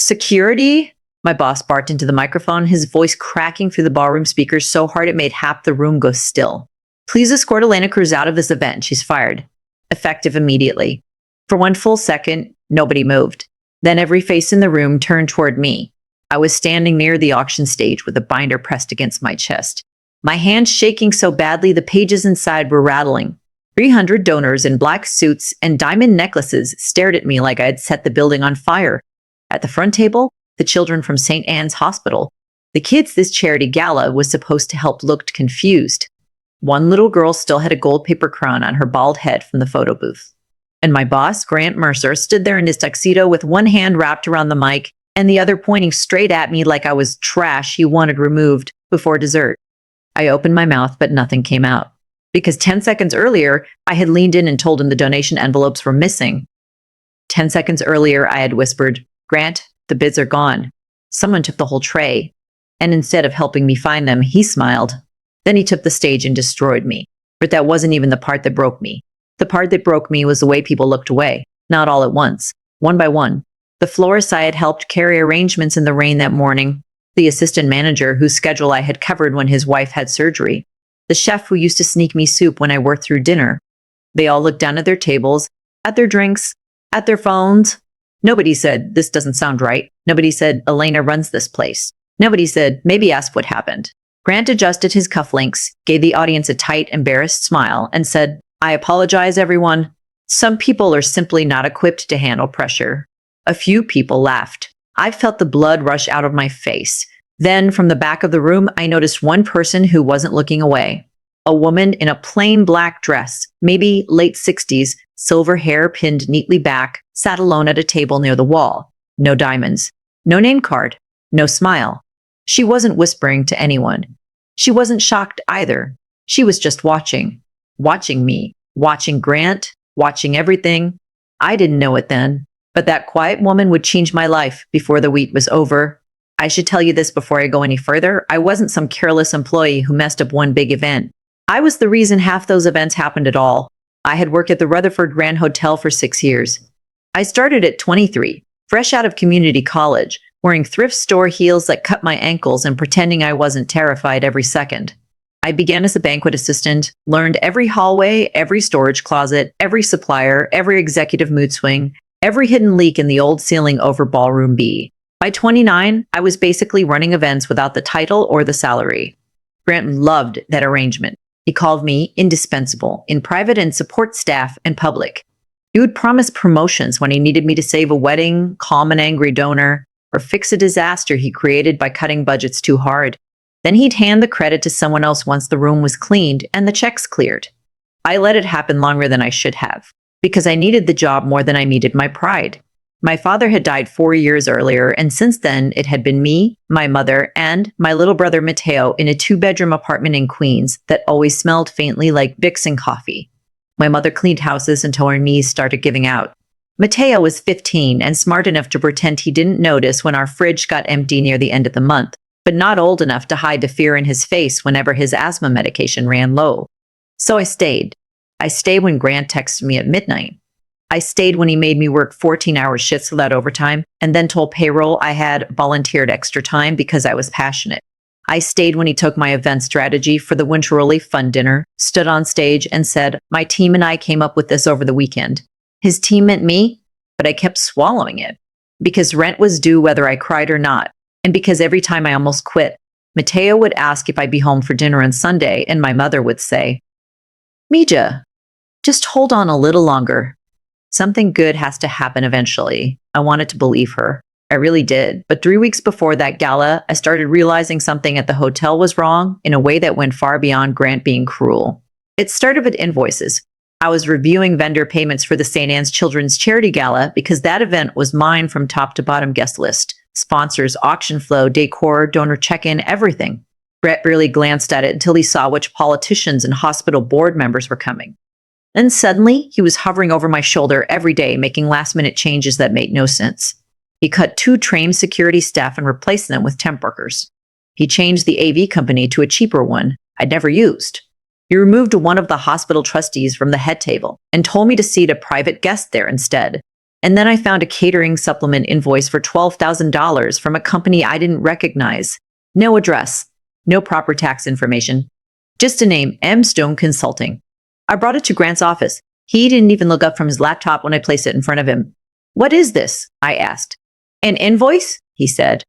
Security? My boss barked into the microphone, his voice cracking through the ballroom speakers so hard it made half the room go still. Please escort Elena Cruz out of this event. She's fired. Effective immediately. For one full second, nobody moved. Then every face in the room turned toward me. I was standing near the auction stage with a binder pressed against my chest. My hands shaking so badly the pages inside were rattling. 300 donors in black suits and diamond necklaces stared at me like I had set the building on fire. At the front table, the children from St. Anne's Hospital. The kids this charity gala was supposed to help looked confused. One little girl still had a gold paper crown on her bald head from the photo booth. And my boss, Grant Mercer, stood there in his tuxedo with one hand wrapped around the mic and the other pointing straight at me like I was trash he wanted removed before dessert. I opened my mouth, but nothing came out. Because 10 seconds earlier, I had leaned in and told him the donation envelopes were missing. 10 seconds earlier, I had whispered, Grant, the bids are gone. Someone took the whole tray. And instead of helping me find them, he smiled. Then he took the stage and destroyed me. But that wasn't even the part that broke me. The part that broke me was the way people looked away. Not all at once. One by one. The florist I had helped carry arrangements in the rain that morning. The assistant manager whose schedule I had covered when his wife had surgery. The chef who used to sneak me soup when I worked through dinner. They all looked down at their tables, at their drinks, at their phones. Nobody said, this doesn't sound right. Nobody said, Elena runs this place. Nobody said, maybe ask what happened. Grant adjusted his cufflinks, gave the audience a tight, embarrassed smile, and said, I apologize, everyone. Some people are simply not equipped to handle pressure. A few people laughed. I felt the blood rush out of my face. Then, from the back of the room, I noticed one person who wasn't looking away. A woman in a plain black dress, maybe late 60s, silver hair pinned neatly back, sat alone at a table near the wall. No diamonds. No name card. No smile. She wasn't whispering to anyone. She wasn't shocked either. She was just watching. Watching me. Watching Grant. Watching everything. I didn't know it then. But that quiet woman would change my life before the week was over. I should tell you this before I go any further. I wasn't some careless employee who messed up one big event. I was the reason half those events happened at all. I had worked at the Rutherford Grand Hotel for 6 years. I started at 23, fresh out of community college, wearing thrift store heels that cut my ankles and pretending I wasn't terrified every second. I began as a banquet assistant, learned every hallway, every storage closet, every supplier, every executive mood swing, every hidden leak in the old ceiling over Ballroom B. By 29, I was basically running events without the title or the salary. Grant loved that arrangement. He called me indispensable in private and support staff and public. He would promise promotions when he needed me to save a wedding, calm an angry donor, or fix a disaster he created by cutting budgets too hard. Then he'd hand the credit to someone else once the room was cleaned and the checks cleared. I let it happen longer than I should have, because I needed the job more than I needed my pride. My father had died 4 years earlier, and since then it had been me, my mother, and my little brother Mateo in a 2-bedroom apartment in Queens that always smelled faintly like Vicks and coffee. My mother cleaned houses until her knees started giving out. Mateo was 15 and smart enough to pretend he didn't notice when our fridge got empty near the end of the month, but not old enough to hide the fear in his face whenever his asthma medication ran low. So I stayed. I stayed when Grant texted me at midnight. I stayed when he made me work 14-hour shifts without overtime and then told payroll I had volunteered extra time because I was passionate. I stayed when he took my event strategy for the Winter Relief Fund dinner, stood on stage and said, my team and I came up with this over the weekend. His team meant me, but I kept swallowing it because rent was due whether I cried or not. And because every time I almost quit, Mateo would ask if I'd be home for dinner on Sunday and my mother would say, Mija, just hold on a little longer. Something good has to happen eventually. I wanted to believe her. I really did. But 3 weeks before that gala, I started realizing something at the hotel was wrong in a way that went far beyond Grant being cruel. It started with invoices. I was reviewing vendor payments for the St. Anne's Children's Charity Gala because that event was mine from top to bottom guest list. Sponsors, auction flow, decor, donor check-in, everything. Brett barely glanced at it until he saw which politicians and hospital board members were coming. Then suddenly, he was hovering over my shoulder every day, making last-minute changes that made no sense. He cut 2 trained security staff and replaced them with temp workers. He changed the AV company to a cheaper one I'd never used. He removed one of the hospital trustees from the head table and told me to seat a private guest there instead. And then I found a catering supplement invoice for $12,000 from a company I didn't recognize. No address, no proper tax information, just a name, M. Stone Consulting. I brought it to Grant's office. He didn't even look up from his laptop when I placed it in front of him. "What is this?" I asked. "An invoice?" he said.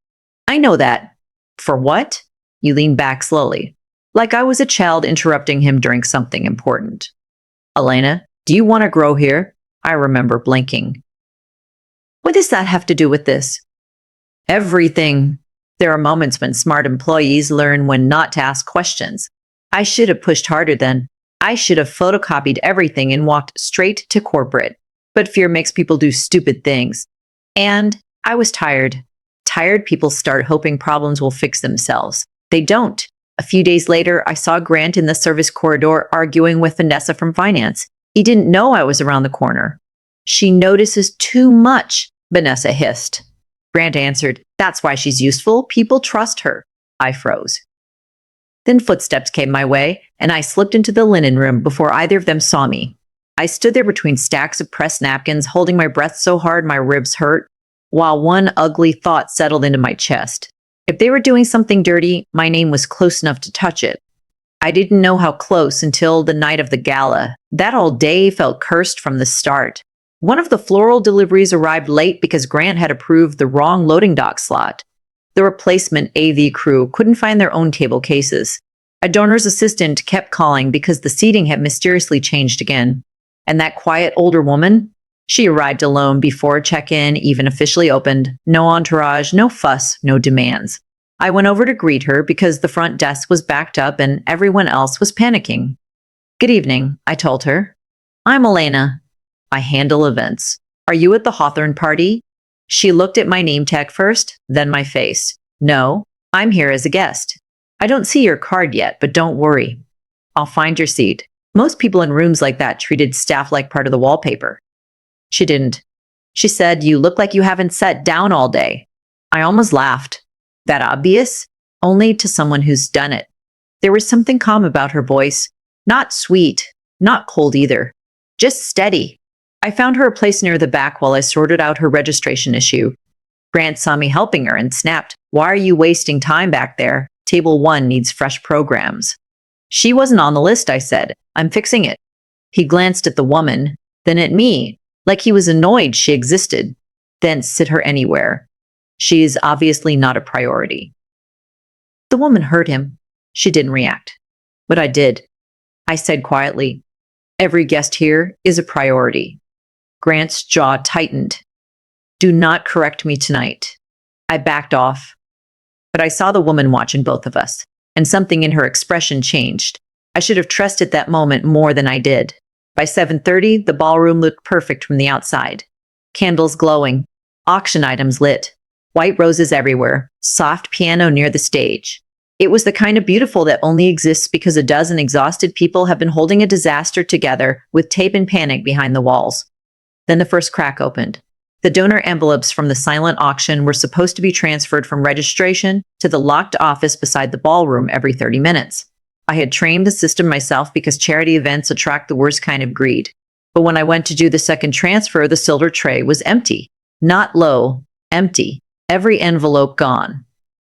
"I know that." "For what?" He leaned back slowly, like I was a child interrupting him during something important. "Elena, do you want to grow here?" I remember blinking. "What does that have to do with this?" "Everything. There are moments when smart employees learn when not to ask questions. I should have pushed harder then. I should have photocopied everything and walked straight to corporate. But fear makes people do stupid things. And I was tired. Tired people start hoping problems will fix themselves. They don't. A few days later, I saw Grant in the service corridor arguing with Vanessa from finance. He didn't know I was around the corner. "She notices too much," Vanessa hissed. Grant answered, "That's why she's useful. People trust her." I froze. Then footsteps came my way, and I slipped into the linen room before either of them saw me. I stood there between stacks of pressed napkins, holding my breath so hard my ribs hurt, while one ugly thought settled into my chest. If they were doing something dirty, my name was close enough to touch it. I didn't know how close until the night of the gala. That whole day felt cursed from the start. One of the floral deliveries arrived late because Grant had approved the wrong loading dock slot. The replacement AV crew couldn't find their own table cases. A donor's assistant kept calling because the seating had mysteriously changed again. And that quiet older woman? She arrived alone before check-in even officially opened. No entourage, no fuss, no demands. I went over to greet her because the front desk was backed up and everyone else was panicking. "Good evening," I told her. "I'm Elena. I handle events. Are you at the Hawthorne party?" She looked at my name tag first, then my face. "No, I'm here as a guest. I don't see your card yet, but don't worry. I'll find your seat." Most people in rooms like that treated staff like part of the wallpaper. She didn't. She said, "You look like you haven't sat down all day." I almost laughed. That obvious? Only to someone who's done it. There was something calm about her voice. Not sweet, not cold either. Just steady. I found her a place near the back while I sorted out her registration issue. Grant saw me helping her and snapped, "Why are you wasting time back there? Table 1 needs fresh programs." "She wasn't on the list," I said. "I'm fixing it." He glanced at the woman, then at me, like he was annoyed she existed. "Then sit her anywhere. She is obviously not a priority." The woman heard him. She didn't react. But I did. I said quietly, "Every guest here is a priority." Grant's jaw tightened. "Do not correct me tonight." I backed off. But I saw the woman watching both of us, and something in her expression changed. I should have trusted that moment more than I did. By 7:30, the ballroom looked perfect from the outside. Candles glowing, auction items lit, white roses everywhere, soft piano near the stage. It was the kind of beautiful that only exists because a dozen exhausted people have been holding a disaster together with tape and panic behind the walls. Then the first crack opened. The donor envelopes from the silent auction were supposed to be transferred from registration to the locked office beside the ballroom every 30 minutes. I had trained the system myself because charity events attract the worst kind of greed. But when I went to do the second transfer, the silver tray was empty. Not low, empty. Every envelope gone.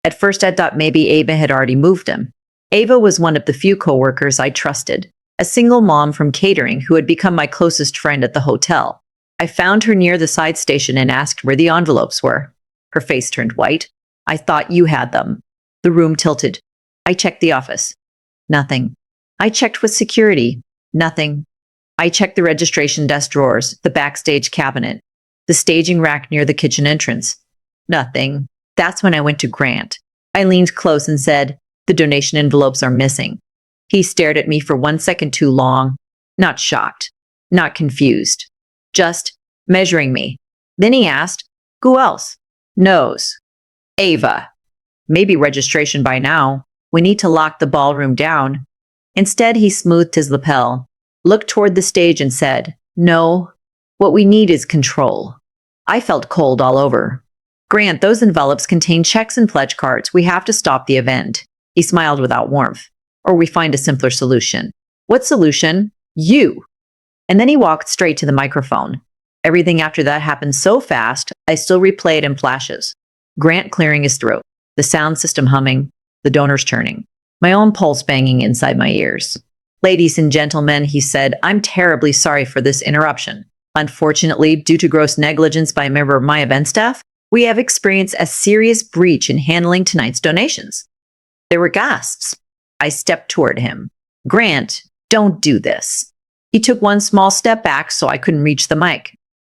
At first, I thought maybe Ava had already moved them. Ava was one of the few coworkers I trusted, a single mom from catering who had become my closest friend at the hotel. I found her near the side station and asked where the envelopes were. Her face turned white. "I thought you had them." The room tilted. I checked the office. Nothing. I checked with security. Nothing. I checked the registration desk drawers, the backstage cabinet, the staging rack near the kitchen entrance. Nothing. That's when I went to Grant. I leaned close and said, "The donation envelopes are missing." He stared at me for 1 second too long. Not shocked. Not confused. Just measuring me. Then he asked, "Who else?" "Knows." "Ava." "Maybe registration by now. We need to lock the ballroom down." Instead, he smoothed his lapel, looked toward the stage and said, "No, what we need is control." I felt cold all over. "Grant, those envelopes contain checks and pledge cards. We have to stop the event." He smiled without warmth. "Or we find a simpler solution." "What solution?" "You." And then he walked straight to the microphone. Everything after that happened so fast, I still replay it in flashes. Grant clearing his throat, the sound system humming, the donors churning, my own pulse banging inside my ears. Ladies and gentlemen, he said, I'm terribly sorry for this interruption. Unfortunately, due to gross negligence by a member of my event staff, we have experienced a serious breach in handling tonight's donations. There were gasps. I stepped toward him. Grant, don't do this. He took one small step back so I couldn't reach the mic.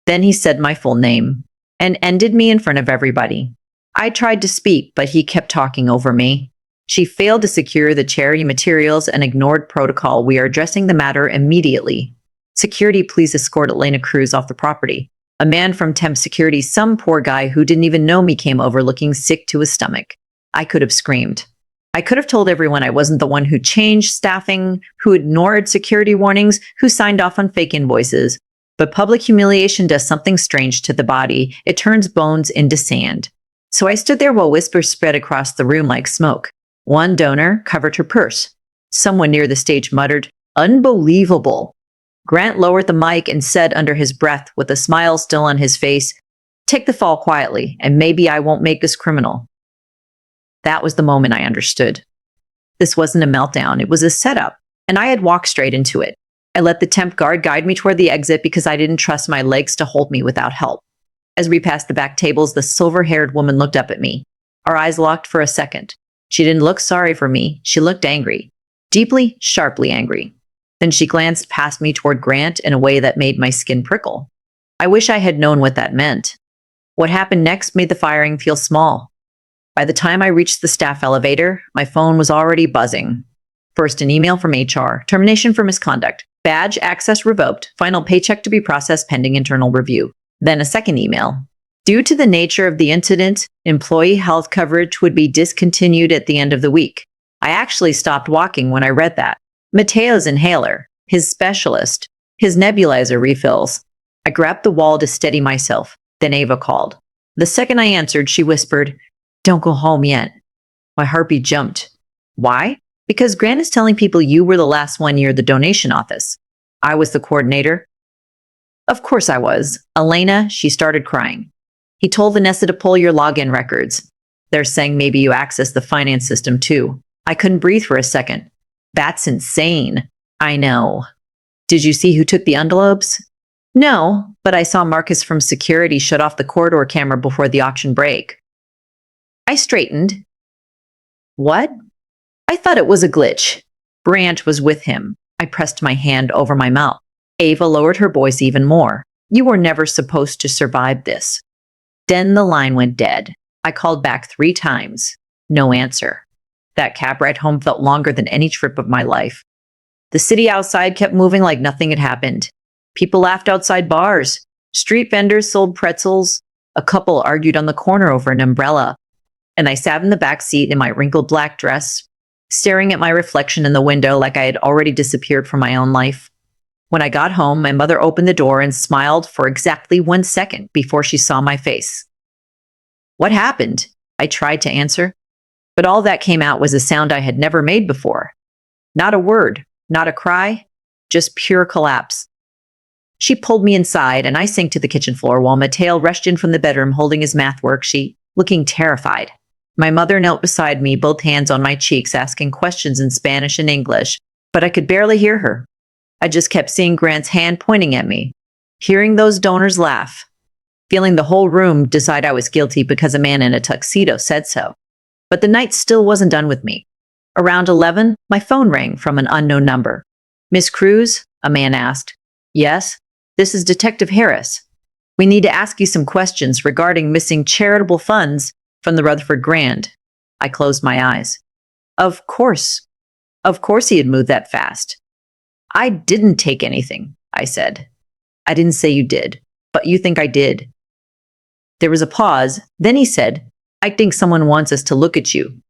Then he said my full name and ended me in front of everybody. I tried to speak, but he kept talking over me. She failed to secure the charity materials and ignored protocol. We are addressing the matter immediately. Security, please escort Elena Cruz off the property. A man from Temp Security, some poor guy who didn't even know me, came over looking sick to his stomach. I could have screamed. I could have told everyone I wasn't the one who changed staffing, who ignored security warnings, who signed off on fake invoices. But public humiliation does something strange to the body. It turns bones into sand. So I stood there while whispers spread across the room like smoke. One donor covered her purse. Someone near the stage muttered, "Unbelievable." Grant lowered the mic and said under his breath, with a smile still on his face, "Take the fall quietly, and maybe I won't make this criminal." That was the moment I understood. This wasn't a meltdown, it was a setup, and I had walked straight into it. I let the temp guard guide me toward the exit because I didn't trust my legs to hold me without help. As we passed the back tables, the silver-haired woman looked up at me. Our eyes locked for a second. She didn't look sorry for me, she looked angry. Deeply, sharply angry. Then she glanced past me toward Grant in a way that made my skin prickle. I wish I had known what that meant. What happened next made the firing feel small. By the time I reached the staff elevator, my phone was already buzzing. First, an email from HR, termination for misconduct, badge access revoked, final paycheck to be processed pending internal review. Then a second email. Due to the nature of the incident, employee health coverage would be discontinued at the end of the week. I actually stopped walking when I read that. Mateo's inhaler, his specialist, his nebulizer refills. I grabbed the wall to steady myself. Then Ava called. The second I answered, she whispered, "Don't go home yet." My heartbeat jumped. Why? Because Grant is telling people you were the last one near the donation office. I was the coordinator. Of course I was. Elena, she started crying. He told Vanessa to pull your login records. They're saying maybe you access the finance system too. I couldn't breathe for a second. That's insane. I know. Did you see who took the envelopes? No, but I saw Marcus from security shut off the corridor camera before the auction break. I straightened. What? I thought it was a glitch. Grant was with him. I pressed my hand over my mouth. Ava lowered her voice even more. You were never supposed to survive this. Then the line went dead. I called back 3 times. No answer. That cab ride home felt longer than any trip of my life. The city outside kept moving like nothing had happened. People laughed outside bars. Street vendors sold pretzels. A couple argued on the corner over an umbrella. And I sat in the back seat in my wrinkled black dress, staring at my reflection in the window like I had already disappeared from my own life. When I got home, my mother opened the door and smiled for exactly 1 second before she saw my face. What happened? I tried to answer, but all that came out was a sound I had never made before. Not a word, not a cry, just pure collapse. She pulled me inside and I sank to the kitchen floor while Mateo rushed in from the bedroom holding his math worksheet, looking terrified. My mother knelt beside me, both hands on my cheeks, asking questions in Spanish and English, but I could barely hear her. I just kept seeing Grant's hand pointing at me, hearing those donors laugh, feeling the whole room decide I was guilty because a man in a tuxedo said so. But the night still wasn't done with me. Around 11, my phone rang from an unknown number. "Miss Cruz?" a man asked. "Yes, this is Detective Harris. We need to ask you some questions regarding missing charitable funds from the Rutherford Grand." I closed my eyes. Of course. Of course he had moved that fast. "I didn't take anything," I said. "I didn't say you did, but you think I did." There was a pause. Then he said, "I think someone wants us to look at you."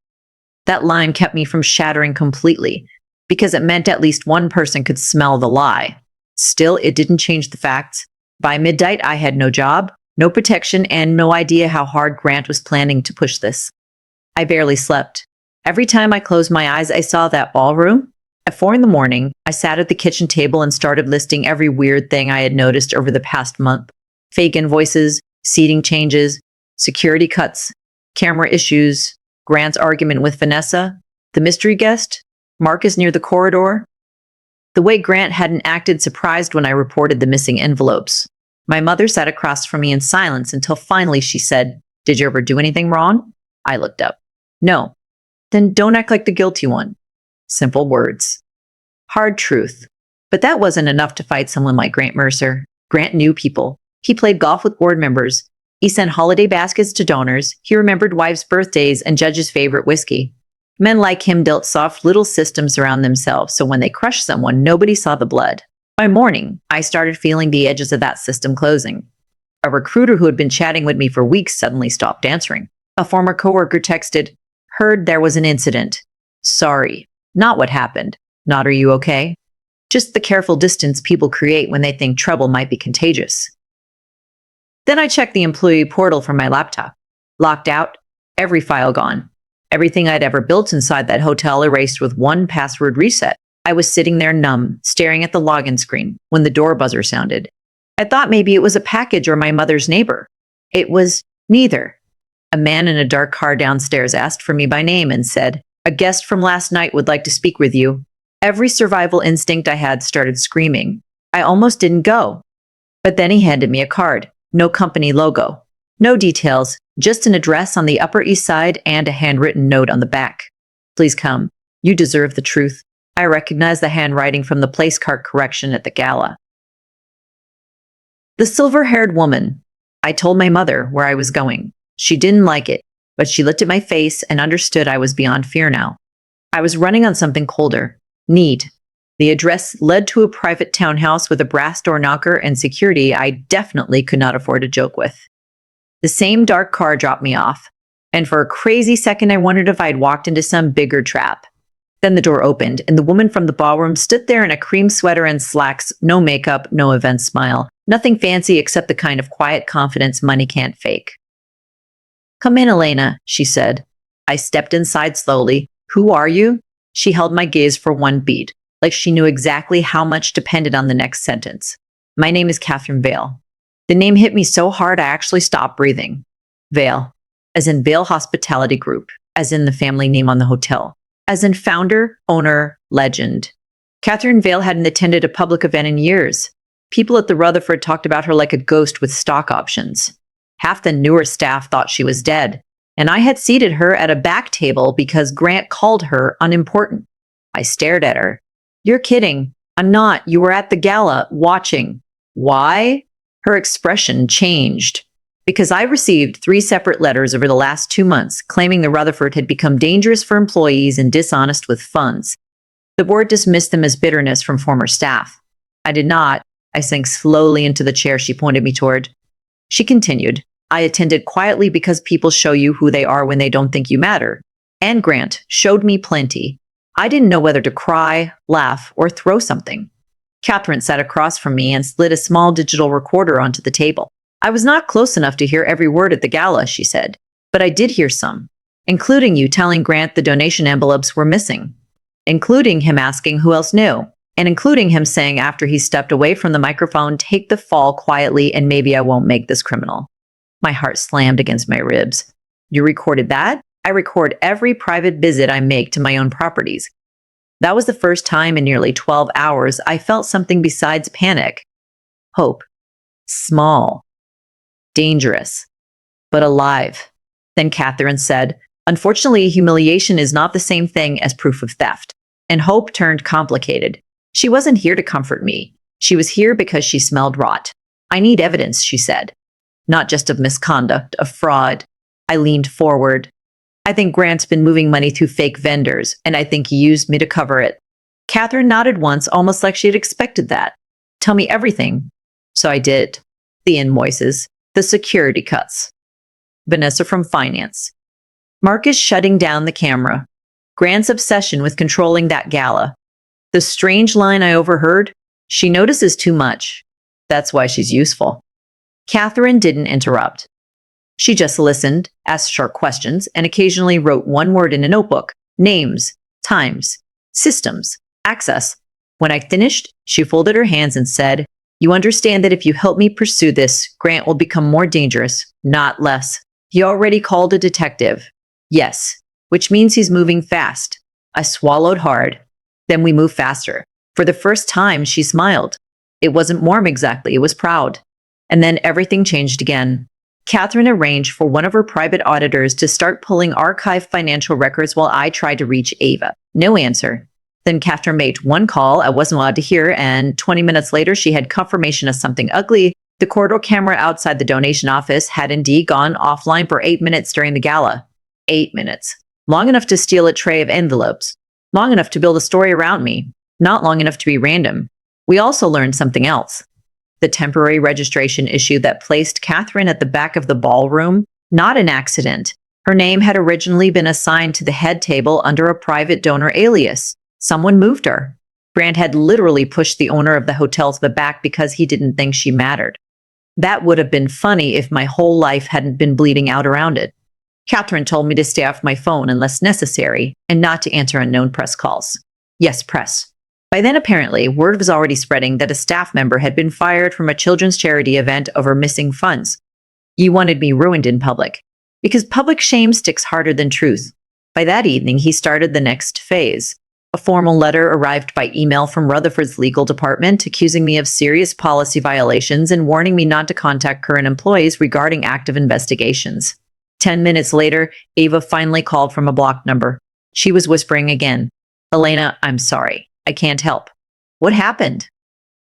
That line kept me from shattering completely, because it meant at least one person could smell the lie. Still, it didn't change the facts. By midnight, I had no job, no protection, and no idea how hard Grant was planning to push this. I barely slept. Every time I closed my eyes, I saw that ballroom. At 4 in the morning, I sat at the kitchen table and started listing every weird thing I had noticed over the past month. Fake invoices, seating changes, security cuts, camera issues, Grant's argument with Vanessa, the mystery guest, Marcus near the corridor. The way Grant hadn't acted surprised when I reported the missing envelopes. My mother sat across from me in silence until finally she said, "Did you ever do anything wrong?" I looked up. "No." "Then don't act like the guilty one." Simple words. Hard truth. But that wasn't enough to fight someone like Grant Mercer. Grant knew people. He played golf with board members. He sent holiday baskets to donors. He remembered wives' birthdays and judges' favorite whiskey. Men like him built soft little systems around themselves, so when they crushed someone, nobody saw the blood. By morning, I started feeling the edges of that system closing. A recruiter who had been chatting with me for weeks suddenly stopped answering. A former coworker texted, "Heard there was an incident. Sorry. Not what happened. Not are you okay? Just the careful distance people create when they think trouble might be contagious." Then I checked the employee portal from my laptop. Locked out, every file gone. Everything I'd ever built inside that hotel erased with one password reset. I was sitting there numb, staring at the login screen when the door buzzer sounded. I thought maybe it was a package or my mother's neighbor. It was neither. A man in a dark car downstairs asked for me by name and said, "A guest from last night would like to speak with you." Every survival instinct I had started screaming. I almost didn't go. But then he handed me a card. No company logo. No details, just an address on the Upper East Side and a handwritten note on the back. "Please come. You deserve the truth." I recognized the handwriting from the place card correction at the gala. The silver-haired woman. I told my mother where I was going. She didn't like it, but she looked at my face and understood I was beyond fear now. I was running on something colder. Need. The address led to a private townhouse with a brass door knocker and security I definitely could not afford to joke with. The same dark car dropped me off, and for a crazy second I wondered if I'd walked into some bigger trap. Then the door opened, and the woman from the ballroom stood there in a cream sweater and slacks, no makeup, no event smile. Nothing fancy except the kind of quiet confidence money can't fake. "Come in, Elena," she said. I stepped inside slowly. "Who are you?" She held my gaze for one beat, like she knew exactly how much depended on the next sentence. "My name is Catherine Vale." The name hit me so hard I actually stopped breathing. Vale, as in Vale Hospitality Group, as in the family name on the hotel, as in founder, owner, legend. Catherine Vale hadn't attended a public event in years. People at the Rutherford talked about her like a ghost with stock options. Half the newer staff thought she was dead, and I had seated her at a back table because Grant called her unimportant. I stared at her. "You're kidding. I'm not. You were at the gala, watching." "Why?" Her expression changed. "Because I received 3 separate letters over the last 2 months claiming the Rutherford had become dangerous for employees and dishonest with funds. The board dismissed them as bitterness from former staff. I did not." I sank slowly into the chair she pointed me toward. She continued, "I attended quietly because people show you who they are when they don't think you matter. And Grant showed me plenty. I didn't know whether to cry, laugh, or throw something." Catherine sat across from me and slid a small digital recorder onto the table. "I was not close enough to hear every word at the gala," she said, "but I did hear some, including you telling Grant the donation envelopes were missing, including him asking who else knew, and including him saying after he stepped away from the microphone, 'Take the fall quietly and maybe I won't make this criminal.'" My heart slammed against my ribs. "You recorded that?" "I record every private visit I make to my own properties." That was the first time in nearly 12 hours I felt something besides panic. Hope. Small. Dangerous. But alive. Then Catherine said, "Unfortunately, humiliation is not the same thing as proof of theft." And hope turned complicated. She wasn't here to comfort me. She was here because she smelled rot. "I need evidence," she said. "Not just of misconduct, of fraud." I leaned forward. "I think Grant's been moving money through fake vendors, and I think he used me to cover it." Catherine nodded once, almost like she had expected that. "Tell me everything." So I did. The invoices, the security cuts. Vanessa from finance. Marcus shutting down the camera. Grant's obsession with controlling that gala. The strange line I overheard, "She notices too much. That's why she's useful." Catherine didn't interrupt. She just listened, asked sharp questions, and occasionally wrote one word in a notebook: names, times, systems, access. When I finished, she folded her hands and said, You understand that if you help me pursue this, Grant will become more dangerous, not less. He already called a detective. Yes, which means he's moving fast. I swallowed hard. Then we move faster. For the first time, she smiled. It wasn't warm exactly, it was proud. And then everything changed again. Catherine arranged for one of her private auditors to start pulling archived financial records while I tried to reach Ava. No answer. Then Catherine made one call I wasn't allowed to hear, and 20 minutes later, she had confirmation of something ugly. The corridor camera outside the donation office had indeed gone offline for 8 minutes during the gala. 8 minutes. Long enough to steal a tray of envelopes. Long enough to build a story around me. Not long enough to be random. We also learned something else. The temporary registration issue that placed Catherine at the back of the ballroom, not an accident. Her name had originally been assigned to the head table under a private donor alias. Someone moved her. Grant had literally pushed the owner of the hotel to the back because he didn't think she mattered. That would have been funny if my whole life hadn't been bleeding out around it. Catherine told me to stay off my phone unless necessary and not to answer unknown press calls. Yes, press. By then, apparently, word was already spreading that a staff member had been fired from a children's charity event over missing funds. You wanted me ruined in public, because public shame sticks harder than truth. By that evening, he started the next phase. A formal letter arrived by email from Rutherford's legal department accusing me of serious policy violations and warning me not to contact current employees regarding active investigations. 10 minutes later, Ava finally called from a blocked number. She was whispering again. Elena, I'm sorry. I can't help. What happened?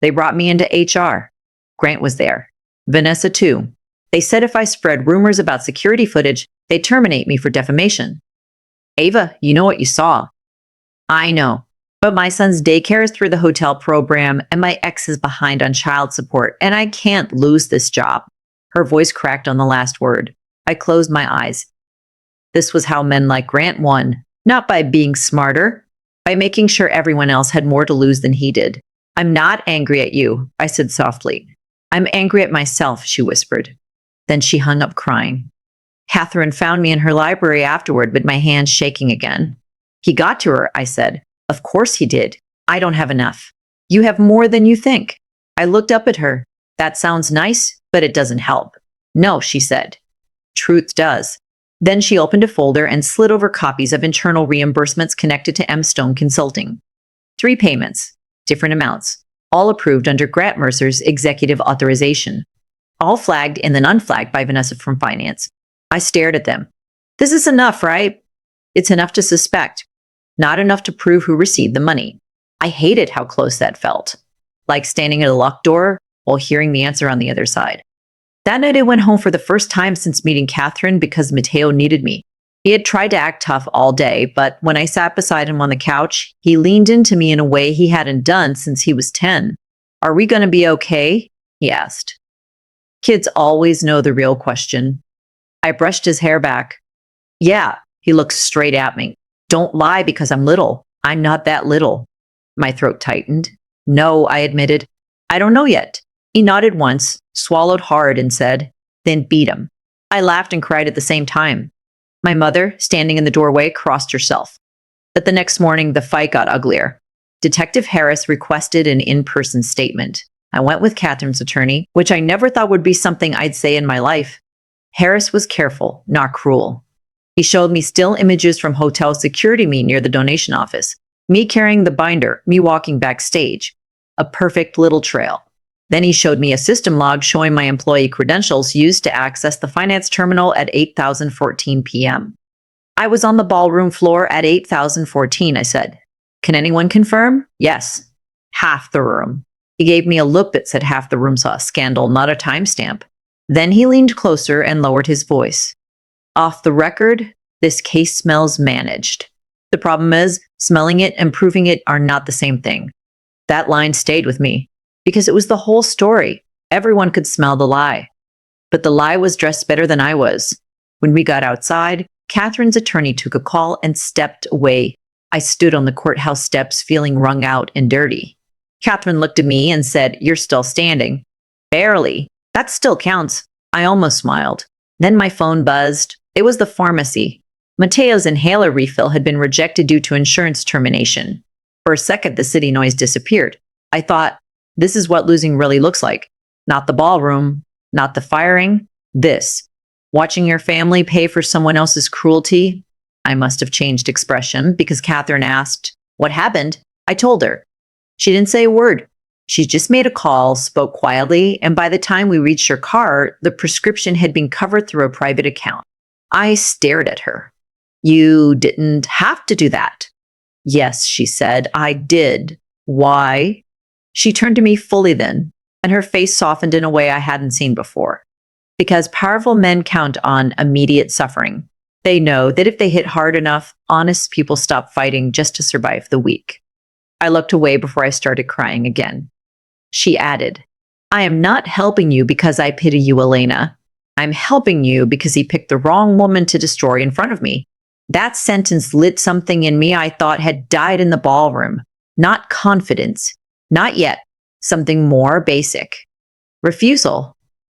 They brought me into HR. Grant was there. Vanessa too. They said if I spread rumors about security footage, they'd terminate me for defamation. Ava, you know what you saw. I know. But my son's daycare is through the hotel program and my ex is behind on child support and I can't lose this job. Her voice cracked on the last word. I closed my eyes. This was how men like Grant won. Not by being smarter, by making sure everyone else had more to lose than he did. I'm not angry at you, I said softly. I'm angry at myself, she whispered. Then she hung up crying. Catherine found me in her library afterward, but my hands shaking again. He got to her, I said. Of course he did. I don't have enough. You have more than you think. I looked up at her. That sounds nice, but it doesn't help. No, she said. Truth does. Then she opened a folder and slid over copies of internal reimbursements connected to M. Stone Consulting. 3 payments, different amounts, all approved under Grant Mercer's executive authorization. All flagged and then unflagged by Vanessa from finance. I stared at them. This is enough, right? It's enough to suspect. Not enough to prove who received the money. I hated how close that felt. Like standing at a locked door while hearing the answer on the other side. That night I went home for the first time since meeting Catherine because Matteo needed me. He had tried to act tough all day, but when I sat beside him on the couch, he leaned into me in a way he hadn't done since he was 10. Are we going to be okay? He asked. Kids always know the real question. I brushed his hair back. Yeah, he looked straight at me. Don't lie because I'm little. I'm not that little. My throat tightened. No, I admitted. I don't know yet. He nodded once, swallowed hard, and said, then beat him. I laughed and cried at the same time. My mother, standing in the doorway, crossed herself. But the next morning, the fight got uglier. Detective Harris requested an in-person statement. I went with Catherine's attorney, which I never thought would be something I'd say in my life. Harris was careful, not cruel. He showed me still images from hotel security me near the donation office, me carrying the binder, me walking backstage. A perfect little trail. Then he showed me a system log showing my employee credentials used to access the finance terminal at 8:14 p.m. I was on the ballroom floor at 8:14, I said. Can anyone confirm? Yes. Half the room. He gave me a look that said half the room saw a scandal, not a timestamp. Then he leaned closer and lowered his voice. Off the record, this case smells managed. The problem is, smelling it and proving it are not the same thing. That line stayed with me. Because it was the whole story. Everyone could smell the lie. But the lie was dressed better than I was. When we got outside, Catherine's attorney took a call and stepped away. I stood on the courthouse steps feeling wrung out and dirty. Catherine looked at me and said, "You're still standing." Barely. That still counts. I almost smiled. Then my phone buzzed. It was the pharmacy. Matteo's inhaler refill had been rejected due to insurance termination. For a second, the city noise disappeared. I thought, This is what losing really looks like. Not the ballroom, not the firing. This. Watching your family pay for someone else's cruelty. I must have changed expression because Catherine asked, "What happened?" I told her. She didn't say a word. She just made a call, spoke quietly, and by the time we reached her car, the prescription had been covered through a private account. I stared at her. "You didn't have to do that." "Yes," she said, "I did." "Why?" She turned to me fully then, and her face softened in a way I hadn't seen before. "Because powerful men count on immediate suffering. They know that if they hit hard enough, honest people stop fighting just to survive the weak." I looked away before I started crying again. She added, "I am not helping you because I pity you, Elena. I'm helping you because he picked the wrong woman to destroy in front of me." That sentence lit something in me I thought had died in the ballroom. Not confidence. Not yet. Something more basic. Refusal.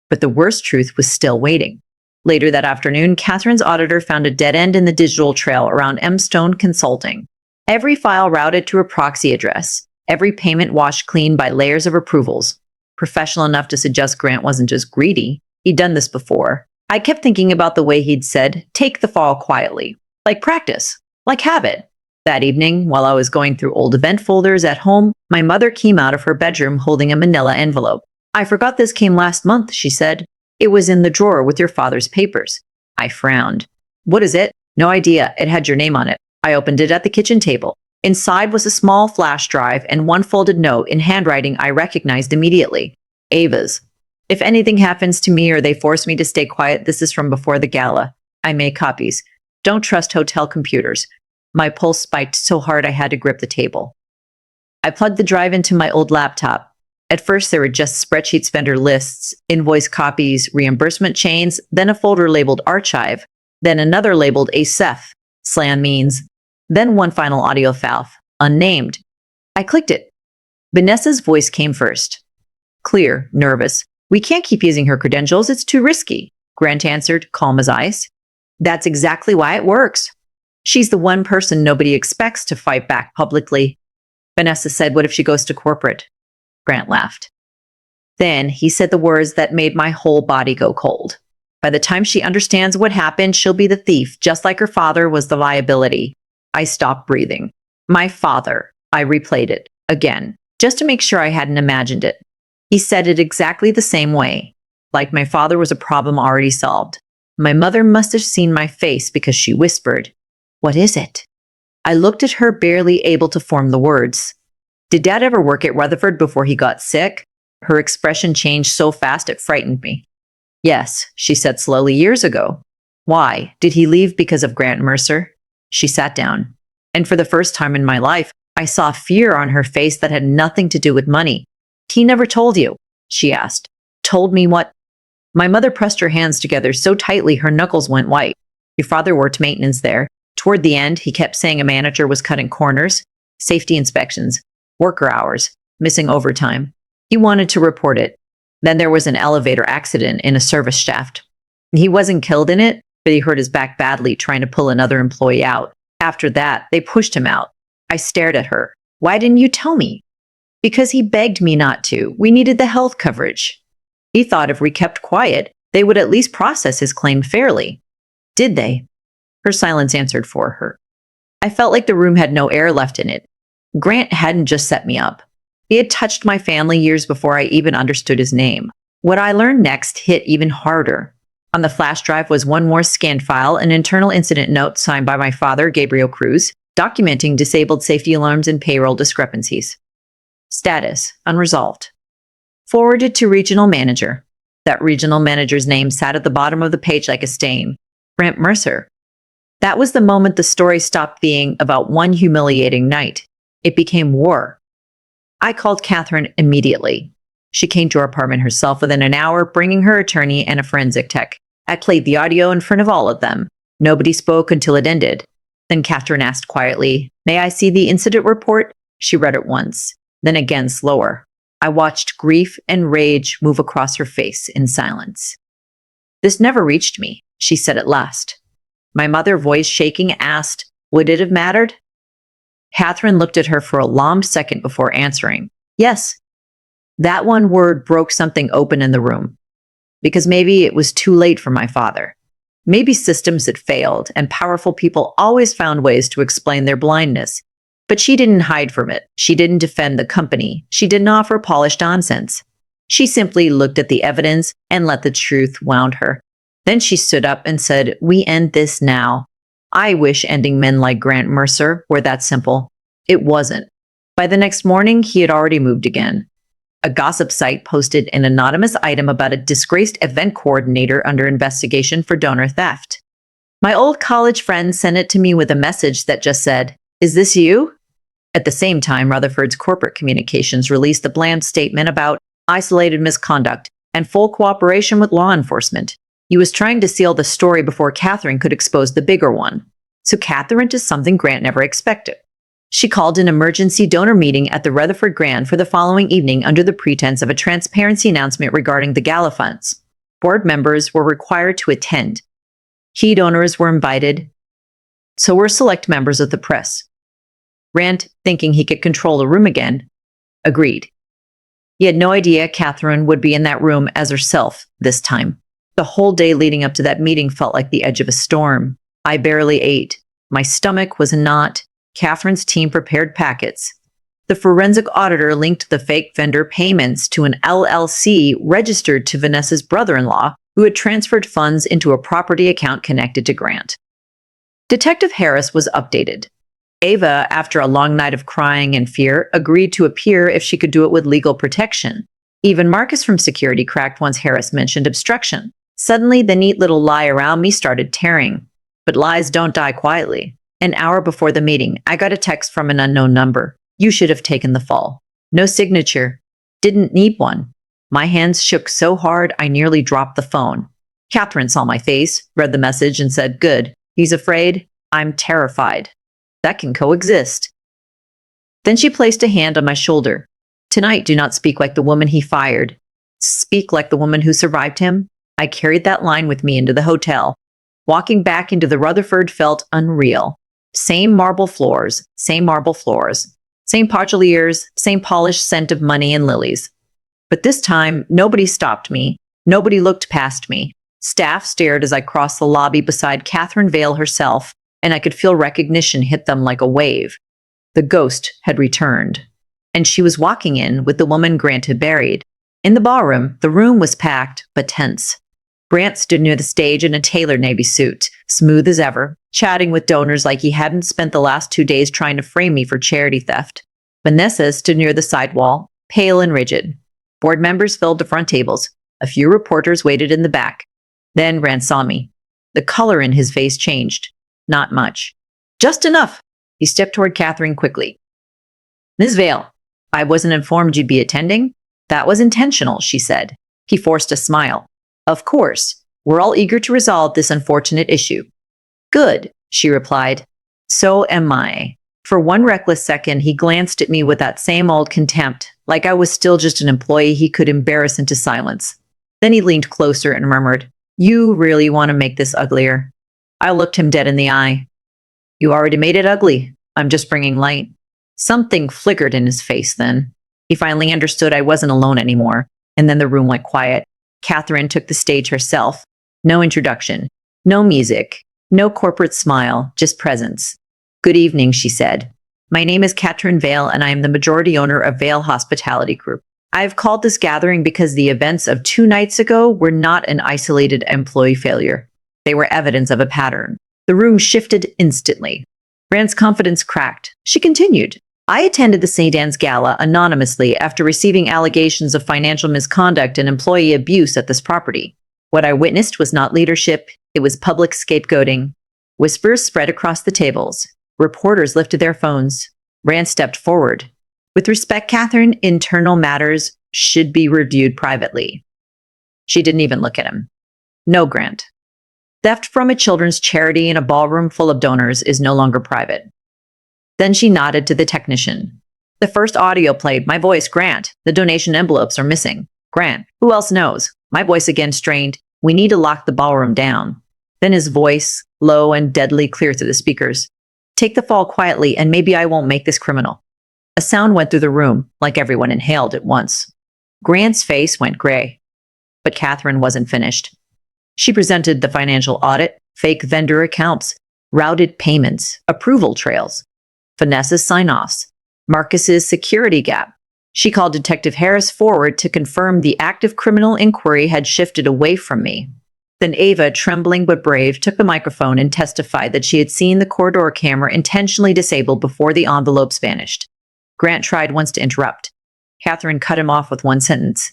But the worst truth was still waiting. Later that afternoon, Catherine's auditor found a dead end in the digital trail around M. Stone Consulting. Every file routed to a proxy address. Every payment washed clean by layers of approvals. Professional enough to suggest Grant wasn't just greedy. He'd done this before. I kept thinking about the way he'd said, "Take the fall quietly." Like practice. Like habit. That evening, while I was going through old event folders at home, my mother came out of her bedroom holding a manila envelope. "I forgot this came last month," she said. "It was in the drawer with your father's papers." I frowned. "What is it?" "No idea. It had your name on it." I opened it at the kitchen table. Inside was a small flash drive and one folded note in handwriting I recognized immediately. Ava's. "If anything happens to me or they force me to stay quiet, this is from before the gala. I made copies. Don't trust hotel computers." My pulse spiked so hard I had to grip the table. I plugged the drive into my old laptop. At first, there were just spreadsheets, vendor lists, invoice copies, reimbursement chains, then a folder labeled archive, then another labeled ASEF, slam means, then one final audio file, unnamed. I clicked it. Vanessa's voice came first. Clear, nervous. "We can't keep using her credentials. It's too risky." Grant answered, calm as ice. "That's exactly why it works. She's the one person nobody expects to fight back publicly." Vanessa said, "What if she goes to corporate?" Grant laughed. Then he said the words that made my whole body go cold. "By the time she understands what happened, she'll be the thief, just like her father was the liability." I stopped breathing. My father. I replayed it again, just to make sure I hadn't imagined it. He said it exactly the same way, like my father was a problem already solved. My mother must have seen my face because she whispered, "What is it?" I looked at her, barely able to form the words. "Did Dad ever work at Rutherford before he got sick?" Her expression changed so fast it frightened me. "Yes," she said slowly, "years ago." "Why? Did he leave because of Grant Mercer?" She sat down. And for the first time in my life, I saw fear on her face that had nothing to do with money. "He never told you?" she asked. "Told me what?" My mother pressed her hands together so tightly her knuckles went white. "Your father worked maintenance there. Toward the end, he kept saying a manager was cutting corners, safety inspections, worker hours, missing overtime. He wanted to report it. Then there was an elevator accident in a service shaft. He wasn't killed in it, but he hurt his back badly trying to pull another employee out. After that, they pushed him out." I stared at her. "Why didn't you tell me?" "Because he begged me not to. We needed the health coverage. He thought if we kept quiet, they would at least process his claim fairly." "Did they?" Her silence answered for her. I felt like the room had no air left in it. Grant hadn't just set me up. He had touched my family years before I even understood his name. What I learned next hit even harder. On the flash drive was one more scanned file, an internal incident note signed by my father, Gabriel Cruz, documenting disabled safety alarms and payroll discrepancies. Status: unresolved. Forwarded to regional manager. That regional manager's name sat at the bottom of the page like a stain. Grant Mercer. That was the moment the story stopped being about one humiliating night. It became war. I called Catherine immediately. She came to our apartment herself within an hour, bringing her attorney and a forensic tech. I played the audio in front of all of them. Nobody spoke until it ended. Then Catherine asked quietly, "May I see the incident report?" She read it once, then again slower. I watched grief and rage move across her face in silence. "This never reached me," she said at last. My mother, voice shaking, asked, "Would it have mattered?" Catherine looked at her for a long second before answering, "Yes." That one word broke something open in the room. Because maybe it was too late for my father. Maybe systems had failed, and powerful people always found ways to explain their blindness. But she didn't hide from it. She didn't defend the company. She didn't offer polished nonsense. She simply looked at the evidence and let the truth wound her. Then she stood up and said, "We end this now." I wish ending men like Grant Mercer were that simple. It wasn't. By the next morning, he had already moved again. A gossip site posted an anonymous item about a disgraced event coordinator under investigation for donor theft. My old college friend sent it to me with a message that just said, "Is this you?" At the same time, Rutherford's corporate communications released a bland statement about isolated misconduct and full cooperation with law enforcement. He was trying to seal the story before Catherine could expose the bigger one. So Catherine did something Grant never expected. She called an emergency donor meeting at the Rutherford Grand for the following evening under the pretense of a transparency announcement regarding the gala funds. Board members were required to attend. Key donors were invited. So were select members of the press. Rand, thinking he could control the room again, agreed. He had no idea Catherine would be in that room as herself this time. The whole day leading up to that meeting felt like the edge of a storm. I barely ate. My stomach was in a knot. Catherine's team prepared packets. The forensic auditor linked the fake vendor payments to an LLC registered to Vanessa's brother-in-law, who had transferred funds into a property account connected to Grant. Detective Harris was updated. Ava, after a long night of crying and fear, agreed to appear if she could do it with legal protection. Even Marcus from security cracked once Harris mentioned obstruction. Suddenly, the neat little lie around me started tearing. But lies don't die quietly. An hour before the meeting, I got a text from an unknown number. "You should have taken the fall." No signature. Didn't need one. My hands shook so hard I nearly dropped the phone. Catherine saw my face, read the message, and said, "Good. He's afraid. I'm terrified. That can coexist." Then she placed a hand on my shoulder. "Tonight, do not speak like the woman he fired. Speak like the woman who survived him." I carried that line with me into the hotel. Walking back into the Rutherford felt unreal. Same marble floors, same parcheliers, same polished scent of money and lilies. But this time, nobody stopped me. Nobody looked past me. Staff stared as I crossed the lobby beside Catherine Vale herself, and I could feel recognition hit them like a wave. The ghost had returned. And she was walking in with the woman Grant had buried. In the ballroom, the room was packed, but tense. Grant stood near the stage in a tailored navy suit, smooth as ever, chatting with donors like he hadn't spent the last 2 days trying to frame me for charity theft. Vanessa stood near the side wall, pale and rigid. Board members filled the front tables. A few reporters waited in the back. Then Rand saw me. The color in his face changed. Not much. "Just enough." He stepped toward Catherine quickly. "Ms. Vale, I wasn't informed you'd be attending." "That was intentional," she said. He forced a smile. "Of course. We're all eager to resolve this unfortunate issue." "Good," she replied. "So am I." For one reckless second, he glanced at me with that same old contempt, like I was still just an employee he could embarrass into silence. Then he leaned closer and murmured, "You really want to make this uglier?" I looked him dead in the eye. "You already made it ugly. I'm just bringing light." Something flickered in his face then. He finally understood I wasn't alone anymore, and then the room went quiet. Catherine took the stage herself. No introduction, no music, no corporate smile, just presence. "Good evening," she said. "My name is Catherine Vale, and I am the majority owner of Vale Hospitality Group. I have called this gathering because the events of 2 nights ago were not an isolated employee failure. They were evidence of a pattern." The room shifted instantly. Rand's confidence cracked. She continued, "I attended the St. Anne's Gala anonymously after receiving allegations of financial misconduct and employee abuse at this property. What I witnessed was not leadership, it was public scapegoating." Whispers spread across the tables. Reporters lifted their phones. Rand stepped forward. "With respect, Catherine, internal matters should be reviewed privately." She didn't even look at him. "No, Grant. Theft from a children's charity in a ballroom full of donors is no longer private." Then she nodded to the technician. "The first audio played, my voice, Grant. The donation envelopes are missing. Grant, who else knows?" My voice again strained. "We need to lock the ballroom down." Then his voice, low and deadly clear through the speakers. "Take the fall quietly, and maybe I won't make this criminal." A sound went through the room, like everyone inhaled at once. Grant's face went gray. But Catherine wasn't finished. She presented the financial audit, fake vendor accounts, routed payments, approval trails, Vanessa's sign-offs, Marcus's security gap. She called Detective Harris forward to confirm the active criminal inquiry had shifted away from me. Then Ava, trembling but brave, took the microphone and testified that she had seen the corridor camera intentionally disabled before the envelopes vanished. Grant tried once to interrupt. Catherine cut him off with one sentence.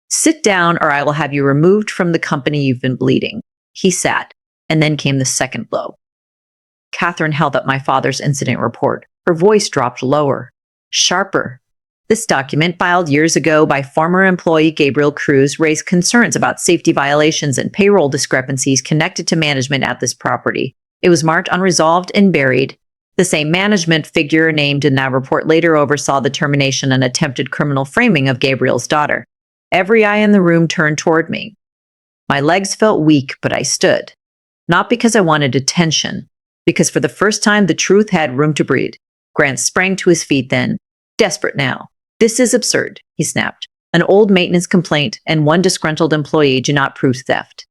"Sit down or I will have you removed from the company you've been bleeding." He sat, and then came the second blow. Catherine held up my father's incident report. Her voice dropped lower, sharper. This document, filed years ago by former employee Gabriel Cruz, raised concerns about safety violations and payroll discrepancies connected to management at this property. It was marked unresolved and buried. The same management figure named in that report later oversaw the termination and attempted criminal framing of Gabriel's daughter. Every eye in the room turned toward me. My legs felt weak, but I stood. Not because I wanted attention, because for the first time the truth had room to breathe. Grant sprang to his feet then, desperate now. "This is absurd," he snapped. "An old maintenance complaint and one disgruntled employee do not prove theft."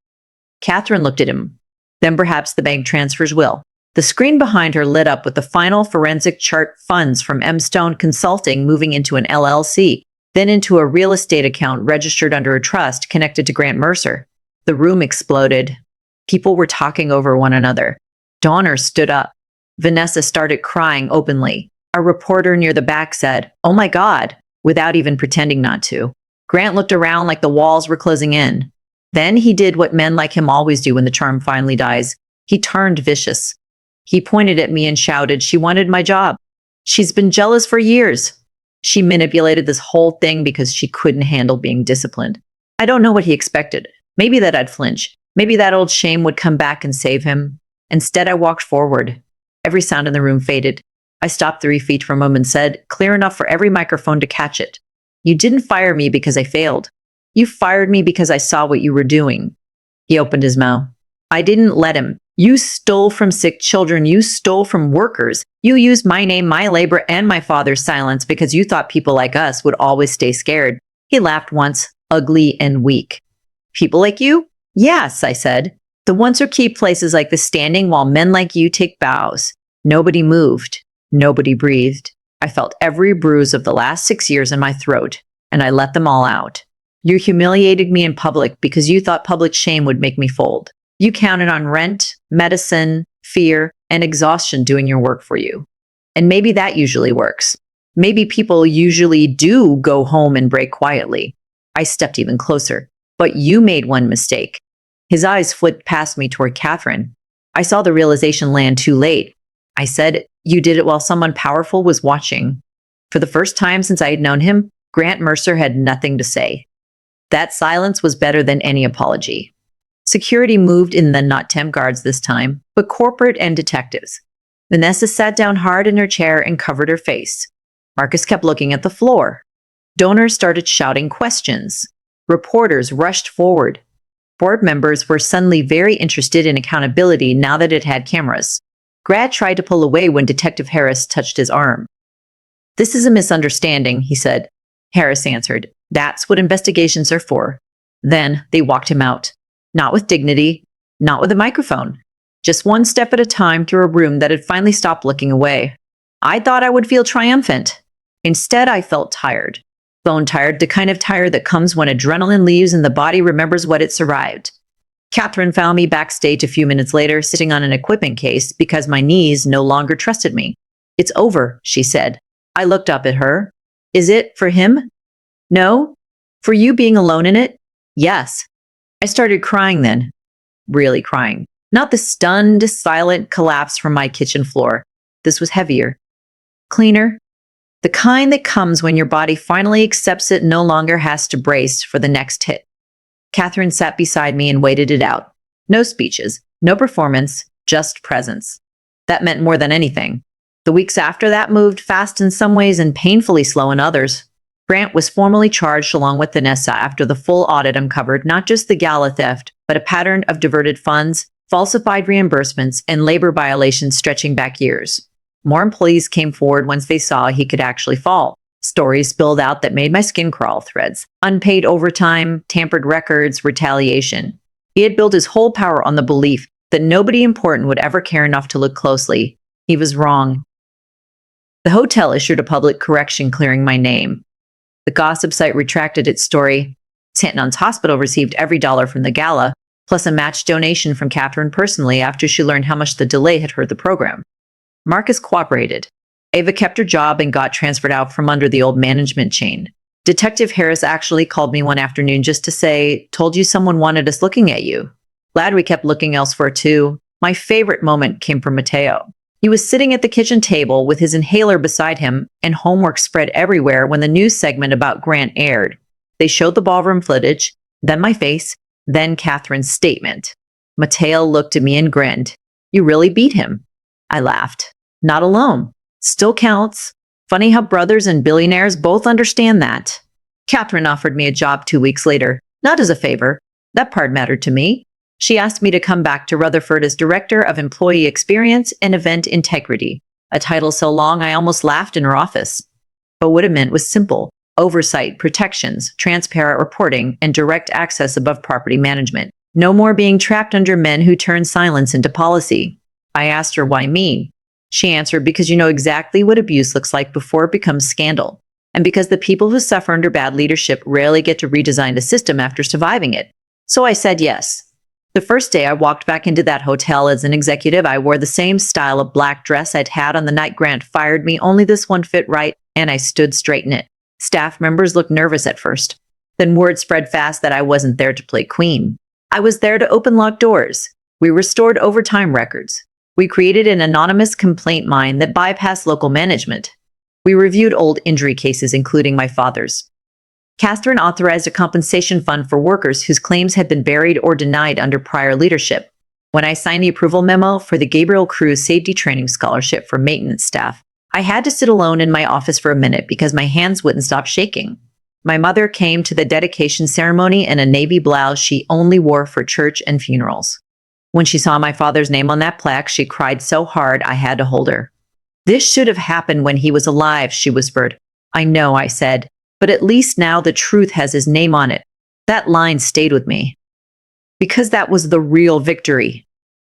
Catherine looked at him. "Then perhaps the bank transfers will." The screen behind her lit up with the final forensic chart: funds from M. Stone Consulting moving into an LLC, then into a real estate account registered under a trust connected to Grant Mercer. The room exploded. People were talking over one another. Donner stood up. Vanessa started crying openly. A reporter near the back said, "Oh my God," without even pretending not to. Grant looked around like the walls were closing in. Then he did what men like him always do when the charm finally dies. He turned vicious. He pointed at me and shouted, "She wanted my job. She's been jealous for years. She manipulated this whole thing because she couldn't handle being disciplined." I don't know what he expected. Maybe that I'd flinch. Maybe that old shame would come back and save him. Instead, I walked forward. Every sound in the room faded. I stopped 3 feet from him and said, clear enough for every microphone to catch it, "You didn't fire me because I failed. You fired me because I saw what you were doing." He opened his mouth. "I didn't let him. You stole from sick children. You stole from workers. You used my name, my labor, and my father's silence because you thought people like us would always stay scared." He laughed once, ugly and weak. "People like you?" "Yes," I said. "The ones who keep places like this standing while men like you take bows." Nobody moved. Nobody breathed. I felt every bruise of the last 6 years in my throat, and I let them all out. "You humiliated me in public because you thought public shame would make me fold. You counted on rent, medicine, fear, and exhaustion doing your work for you. And maybe that usually works. Maybe people usually do go home and break quietly." I stepped even closer. "But you made one mistake." His eyes flicked past me toward Catherine. I saw the realization land too late. I said, "You did it while someone powerful was watching." For the first time since I had known him, Grant Mercer had nothing to say. That silence was better than any apology. Security moved in, the not temp guards this time, but corporate and detectives. Vanessa sat down hard in her chair and covered her face. Marcus kept looking at the floor. Donors started shouting questions. Reporters rushed forward. Board members were suddenly very interested in accountability now that it had cameras. Grant tried to pull away when Detective Harris touched his arm. "This is a misunderstanding," he said. Harris answered, "That's what investigations are for." Then they walked him out. Not with dignity, not with a microphone. Just one step at a time through a room that had finally stopped looking away. I thought I would feel triumphant. Instead, I felt tired. Bone tired, the kind of tired that comes when adrenaline leaves and the body remembers what it survived. Catherine found me backstage a few minutes later, sitting on an equipment case because my knees no longer trusted me. "It's over," she said. I looked up at her. "Is it for him?" "No." "For you being alone in it?" "Yes." I started crying then. Really crying. Not the stunned, silent collapse from my kitchen floor. This was heavier. Cleaner. The kind that comes when your body finally accepts it no longer has to brace for the next hit. Catherine sat beside me and waited it out. No speeches, no performance, just presence. That meant more than anything. The weeks after that moved fast in some ways and painfully slow in others. Grant was formally charged along with Vanessa after the full audit uncovered not just the gala theft, but a pattern of diverted funds, falsified reimbursements, and labor violations stretching back years. More employees came forward once they saw he could actually fall. Stories spilled out that made my skin crawl. Threads, unpaid overtime, tampered records, retaliation. He had built his whole power on the belief that nobody important would ever care enough to look closely. He was wrong. The hotel issued a public correction clearing my name. The gossip site retracted its story. St. Nun's Hospital received every dollar from the gala, plus a matched donation from Catherine personally after she learned how much the delay had hurt the program. Marcus cooperated. Ava kept her job and got transferred out from under the old management chain. Detective Harris actually called me one afternoon just to say, "Told you someone wanted us looking at you." Glad we kept looking elsewhere too. My favorite moment came from Mateo. He was sitting at the kitchen table with his inhaler beside him and homework spread everywhere when the news segment about Grant aired. They showed the ballroom footage, then my face, then Catherine's statement. Mateo looked at me and grinned. "You really beat him." I laughed. "Not alone. Still counts. Funny how brothers and billionaires both understand that." Catherine offered me a job 2 weeks later, not as a favor. That part mattered to me. She asked me to come back to Rutherford as Director of Employee Experience and Event Integrity, a title so long I almost laughed in her office. But what it meant was simple: oversight, protections, transparent reporting, and direct access above property management. No more being trapped under men who turn silence into policy. I asked her, "Why me?" She answered, "Because you know exactly what abuse looks like before it becomes scandal. And because the people who suffer under bad leadership rarely get to redesign a system after surviving it." So I said yes. The first day I walked back into that hotel as an executive, I wore the same style of black dress I'd had on the night Grant fired me, only this one fit right, and I stood straight in it. Staff members looked nervous at first. Then word spread fast that I wasn't there to play queen. I was there to open locked doors. We restored overtime records. We created an anonymous complaint mine that bypassed local management. We reviewed old injury cases, including my father's. Catherine authorized a compensation fund for workers whose claims had been buried or denied under prior leadership. When I signed the approval memo for the Gabriel Cruz Safety Training Scholarship for maintenance staff, I had to sit alone in my office for a minute because my hands wouldn't stop shaking. My mother came to the dedication ceremony in a navy blouse she only wore for church and funerals. When she saw my father's name on that plaque, she cried so hard I had to hold her. "This should have happened when he was alive," she whispered. "I know," I said. "But at least now the truth has his name on it." That line stayed with me. Because that was the real victory.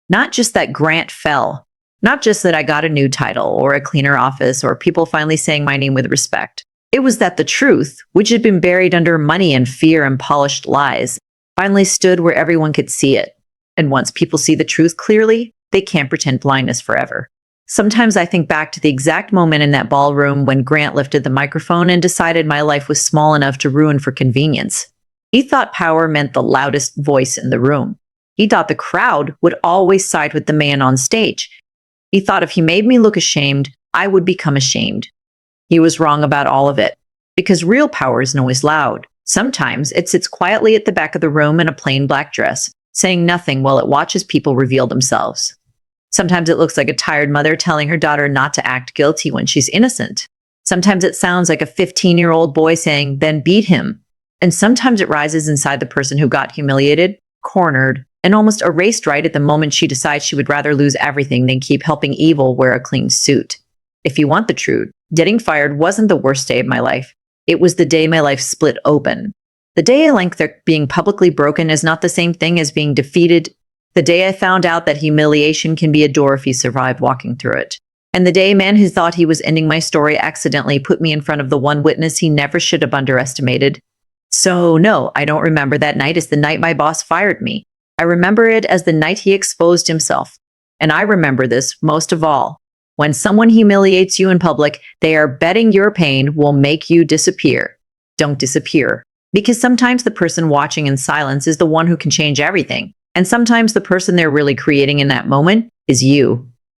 Not just that Grant fell. Not just that I got a new title or a cleaner office or people finally saying my name with respect. It was that the truth, which had been buried under money and fear and polished lies, finally stood where everyone could see it. And once people see the truth clearly, they can't pretend blindness forever. Sometimes I think back to the exact moment in that ballroom when Grant lifted the microphone and decided my life was small enough to ruin for convenience. He thought power meant the loudest voice in the room. He thought the crowd would always side with the man on stage. He thought if he made me look ashamed, I would become ashamed. He was wrong about all of it, because real power isn't always loud. Sometimes it sits quietly at the back of the room in a plain black dress, saying nothing while it watches people reveal themselves. Sometimes it looks like a tired mother telling her daughter not to act guilty when she's innocent. Sometimes it sounds like a 15-year-old boy saying, "Then beat him." And sometimes it rises inside the person who got humiliated, cornered, and almost erased right at the moment she decides she would rather lose everything than keep helping evil wear a clean suit. If you want the truth, getting fired wasn't the worst day of my life. It was the day my life split open. The day I learned that being publicly broken is not the same thing as being defeated. The day I found out that humiliation can be a door if you survive walking through it. And the day a man who thought he was ending my story accidentally put me in front of the one witness he never should have underestimated. So no, I don't remember that night as the night my boss fired me. I remember it as the night he exposed himself. And I remember this most of all. When someone humiliates you in public, they are betting your pain will make you disappear. Don't disappear. Because sometimes the person watching in silence is the one who can change everything. And sometimes the person they're really creating in that moment is you.